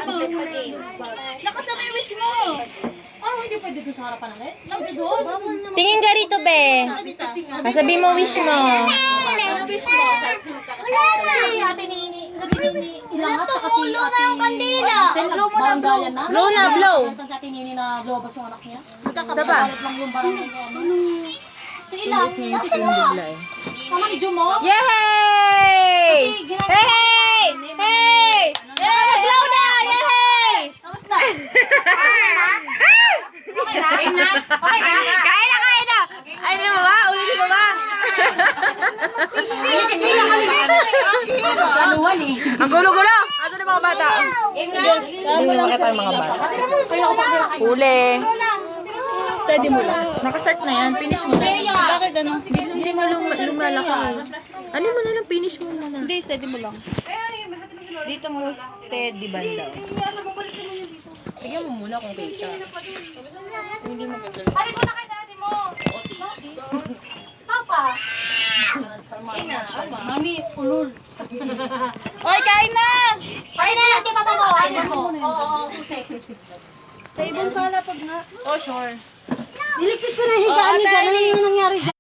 mo. Nakasabay wish mo. Oh, hindi pwede doon sa harapan namin. Hindi doon. Tingin ka rito, be. Kasabi mo wish mo. Ano wish mo? Si ate ni ilangat sa kasi ate blow mo na blow. Blow na, blow. Sa ate ni na blow ba yung anak niya? Diba? Lang yung barangay ko. Si ilang. Sama ni Jumo. Yay! Hey! Hey! Blow na! Yay! Kamusta? Okay na? Okay na? Okay na? Kain na, kain na! Ay, di ba ba? Ulit mo ba? Anuhan eh. Ang gulo-gulo! Ato na mga bata. Hindi mo makita yung mga bata. Uli. Steady mo lang. Nakastart na yan. Finish mo na. Bakit ano? Hindi mo lumalaki. Ano mo na lang? Finish mo na. Hindi, steady mo lang. Dito mo steady banda. Bigyan mo muna kung kita. Hindi mo gagawin. Pali ko na kay daddy mo. Papa. Mami, ulul. Oy, kain na! Kain na! Ate, papa mo. Kain mo. Oo, susek. Sa ibang sala pag na. Oh, sure. Niligpit ko na higaan niya dyan. Ano yung nangyari dyan?